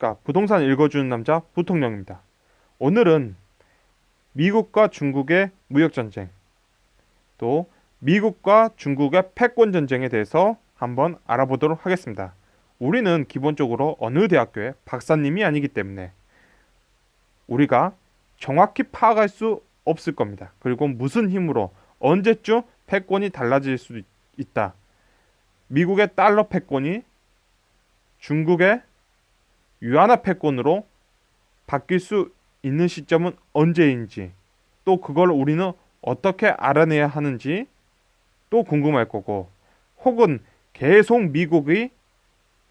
안녕하십니까. 부동산 읽어주는 남자 부통령입니다. 오늘은 미국과 중국의 무역전쟁, 또 미국과 중국의 패권전쟁에 대해서 한번 알아보도록 하겠습니다. 우리는 기본적으로 어느 대학교의 박사님이 아니기 때문에 우리가 정확히 파악할 수 없을 겁니다. 그리고 무슨 힘으로 언제쯤 패권이 달라질 수 있다. 미국의 달러 패권이 중국의 위안화 패권으로 바뀔 수 있는 시점은 언제인지, 또 그걸 우리는 어떻게 알아내야 하는지 또 궁금할 거고, 혹은 계속 미국의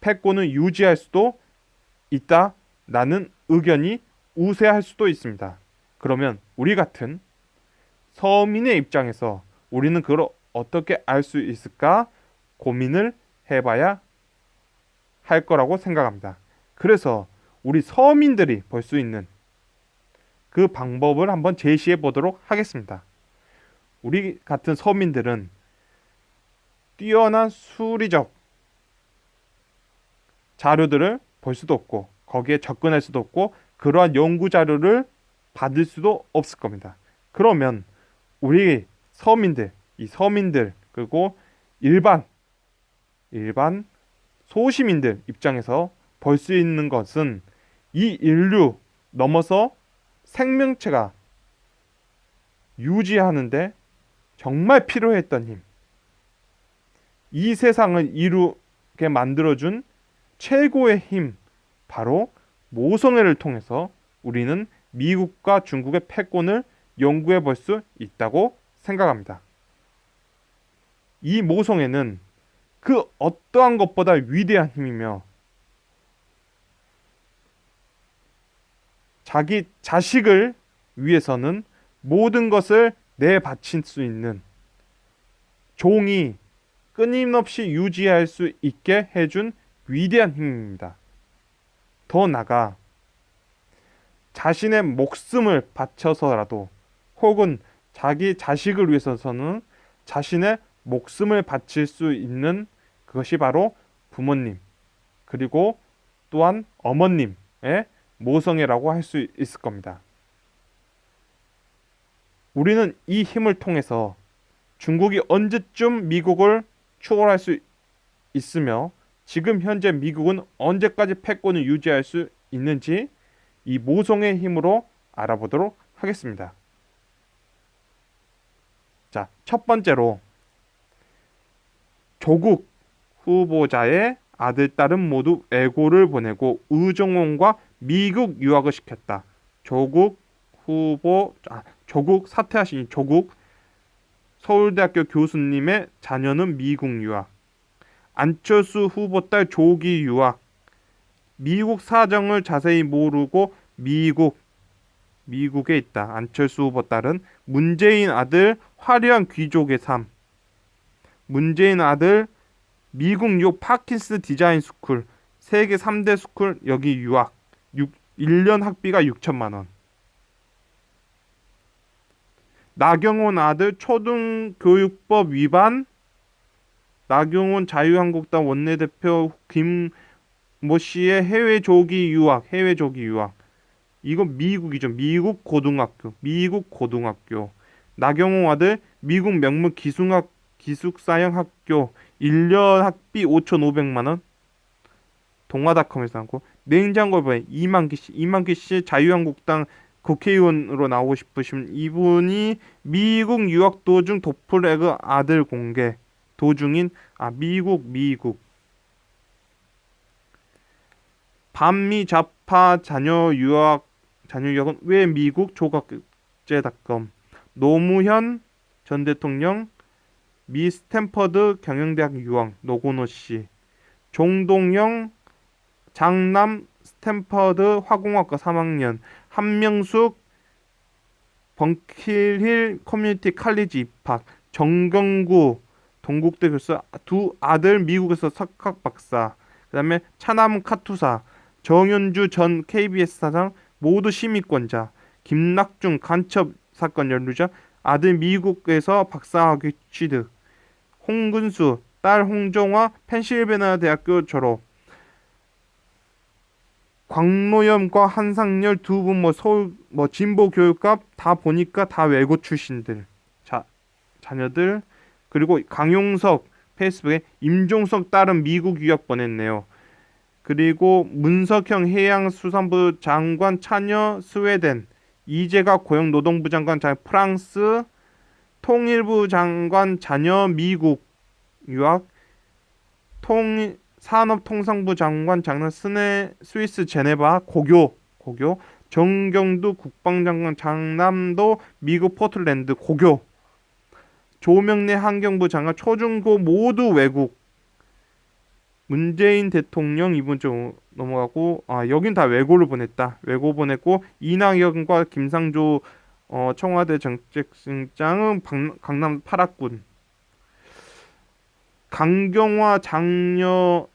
패권을 유지할 수도 있다라는 의견이 우세할 수도 있습니다. 그러면 우리 같은 서민의 입장에서 우리는 그걸 어떻게 알 수 있을까 고민을 해봐야 할 거라고 생각합니다. 그래서 우리 서민들이 볼 수 있는 그 방법을 한번 제시해 보도록 하겠습니다. 우리 같은 서민들은 뛰어난 수리적 자료들을 볼 수도 없고, 거기에 접근할 수도 없고, 그러한 연구 자료를 받을 수도 없을 겁니다. 그러면 우리 서민들, 이 서민들, 그리고 일반 소시민들 입장에서 볼 수 있는 것은 이 인류 넘어서 생명체가 유지하는데 정말 필요했던 힘, 이 세상을 이루게 만들어준 최고의 힘, 바로 모성애를 통해서 우리는 미국과 중국의 패권을 연구해 볼 수 있다고 생각합니다. 이 모성애는 그 어떠한 것보다 위대한 힘이며, 자기 자식을 위해서는 모든 것을 내바칠 수 있는 종이 끊임없이 유지할 수 있게 해준 위대한 힘입니다. 더 나아가 자신의 목숨을 바쳐서라도, 혹은 자기 자식을 위해서는 자신의 목숨을 바칠 수 있는 그것이 바로 부모님, 그리고 또한 어머님의 모성애라고 할 수 있을 겁니다. 우리는 이 힘을 통해서 중국이 언제쯤 미국을 추월할 수 있으며, 지금 현재 미국은 언제까지 패권을 유지할 수 있는지 이 모성의 힘으로 알아보도록 하겠습니다. 자, 첫 번째로 조국 후보자의 아들, 딸은 모두 외고를 보내고 의정원과 미국 유학을 시켰다. 조국 사퇴하신 조국 서울대학교 교수님의 자녀는 미국 유학. 안철수 후보 딸 조기 유학. 미국 사정을 자세히 모르고 미국에 있다. 안철수 후보 딸은 문재인 아들 화려한 귀족의 삶. 문재인 아들 미국 뉴욕 파킨스 디자인 스쿨, 세계 3대 스쿨 여기 유학. 1년 학비가 6천만 원. 나경원 아들 초등교육법 위반. 나경원 자유한국당 원내대표 김모 씨의 해외 조기 유학. 이건 미국이죠. 미국 고등학교. 나경원 아들 미국 명문 기숙사형 학교 1년 학비 5,500만 원. 동아닷컴에서 나고, 냉장고에 이만기 씨 자유한국당 국회의원으로 나오고 싶으신 이분이 미국 유학 도중 도플레그 아들 공개. 도중인 미국 반미 좌파 자녀 유학은 왜 미국 조각제닷컴. 노무현 전 대통령 미 스탠퍼드 경영대학 유학 노고노 씨. 종동형 장남 스탠퍼드 화공학과 3학년. 한명숙 벙킬힐 커뮤니티 칼리지 입학. 정경구 동국대 교수 두 아들 미국에서 석학 박사. 그 다음에 차남 카투사. 정윤주 전 KBS 사장 모두 시민권자. 김낙중 간첩 사건 연루자 아들 미국에서 박사학위 취득. 홍근수 딸 홍정화 펜실베니아 대학교 졸업. 광노염과 한상열 두 분 서울 진보 교육갑 다 보니까 다 외고 출신들 자녀들. 그리고 강용석 페이스북에 임종석 딸은 미국 유학 보냈네요. 그리고 문석형 해양수산부 장관 차녀 스웨덴, 이재가 고용노동부 장관 자녀 프랑스, 통일부 장관 자녀 미국 유학, 산업통상부 장관 장녀 스위스 제네바 고교, 정경두 국방장관 장남도 미국 포틀랜드 고교, 조명래 환경부 장관 초중고 모두 외국. 문재인 대통령 이분 좀 넘어가고, 여긴 다 외고를 보냈다. 외고 보냈고, 이낙연과 김상조 청와대 정책실장은 강남 파락군. 강경화 장녀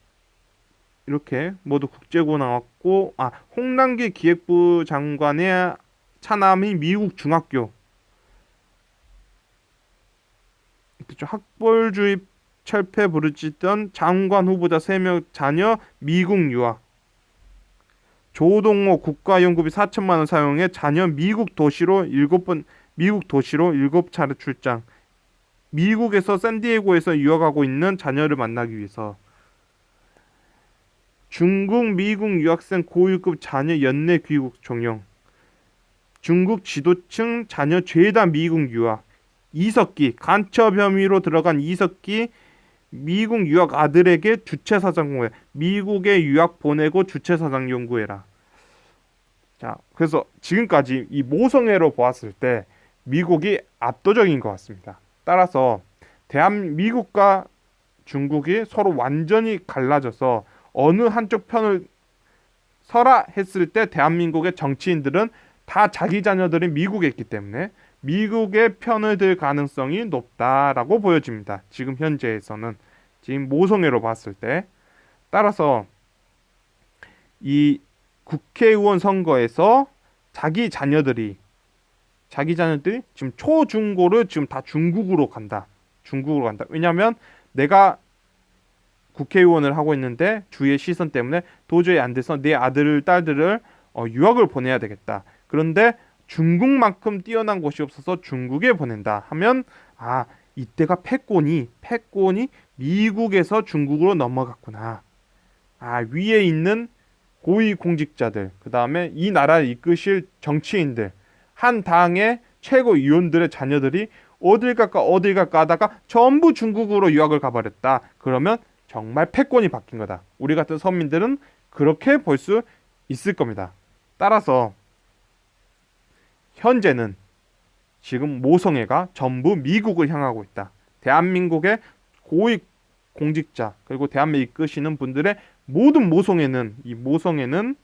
이렇게 모두 국제고 나왔고, 홍남기 기획부 장관의 차남이 미국 중학교. 학벌주의 철폐 부르짖던 장관 후보자 3명 자녀 미국 유학. 조동호 국가연구비 4천만 원 사용해 자녀 미국 도시로 7차례 출장. 미국에서 샌디에고에서 유학하고 있는 자녀를 만나기 위해서. 중국 미국 유학생 고위급 자녀 연내 귀국 종용. 중국 지도층 자녀 죄다 미국 유학. 이석기 간첩 혐의로 들어간 이석기 미국 유학 아들에게 주체사상 공부해. 미국에 유학 보내고 주체사상 연구해라. 자, 그래서 지금까지 이 모성애로 보았을 때 미국이 압도적인 것 같습니다. 따라서 미국과 중국이 서로 완전히 갈라져서 어느 한쪽 편을 서라 했을 때 대한민국의 정치인들은 다 자기 자녀들이 미국에 있기 때문에 미국의 편을 들 가능성이 높다라고 보여집니다. 지금 현재에서는, 지금 모성애로 봤을 때. 따라서 이 국회의원 선거에서 자기 자녀들이 지금 초중고를 지금 다 중국으로 간다. 왜냐하면 내가 국회의원을 하고 있는데 주위의 시선 때문에 도저히 안 돼서 내 아들, 딸들을 유학을 보내야 되겠다. 그런데 중국만큼 뛰어난 곳이 없어서 중국에 보낸다 하면, 이때가 패권이 미국에서 중국으로 넘어갔구나. 위에 있는 고위 공직자들, 그 다음에 이 나라를 이끄실 정치인들, 한 당의 최고위원들의 자녀들이 어딜 갈까 하다가 전부 중국으로 유학을 가버렸다. 그러면 정말 패권이 바뀐 거다. 우리 같은 서민들은 그렇게 볼 수 있을 겁니다. 따라서 현재는 지금 모성애가 전부 미국을 향하고 있다. 대한민국의 고위 공직자 그리고 대한민국 이끄시는 분들의 모든 모성애는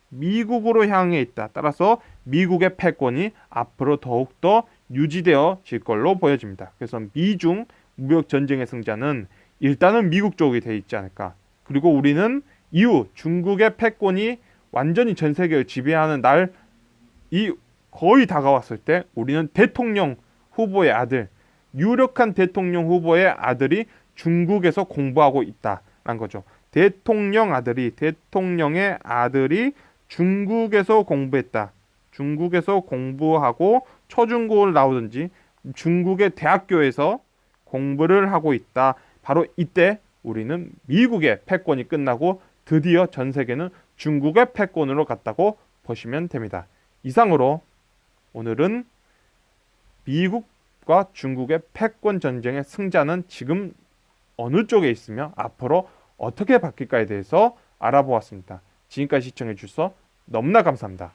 미국으로 향해 있다. 따라서 미국의 패권이 앞으로 더욱더 유지되어질 걸로 보여집니다. 그래서 미중 무역 전쟁의 승자는 일단은 미국 쪽이 돼 있지 않을까. 그리고 우리는 이후 중국의 패권이 완전히 전 세계를 지배하는 날이 거의 다가왔을 때 우리는 대통령 후보의 아들, 유력한 대통령 후보의 아들이 중국에서 공부하고 있다라는 거죠. 대통령의 아들이 중국에서 공부했다. 중국에서 공부하고 초중고를 나오든지 중국의 대학교에서 공부를 하고 있다. 바로 이때 우리는 미국의 패권이 끝나고 드디어 전 세계는 중국의 패권으로 갔다고 보시면 됩니다. 이상으로 오늘은 미국과 중국의 패권 전쟁의 승자는 지금 어느 쪽에 있으며 앞으로 어떻게 바뀔까에 대해서 알아보았습니다. 지금까지 시청해 주셔서 너무나 감사합니다.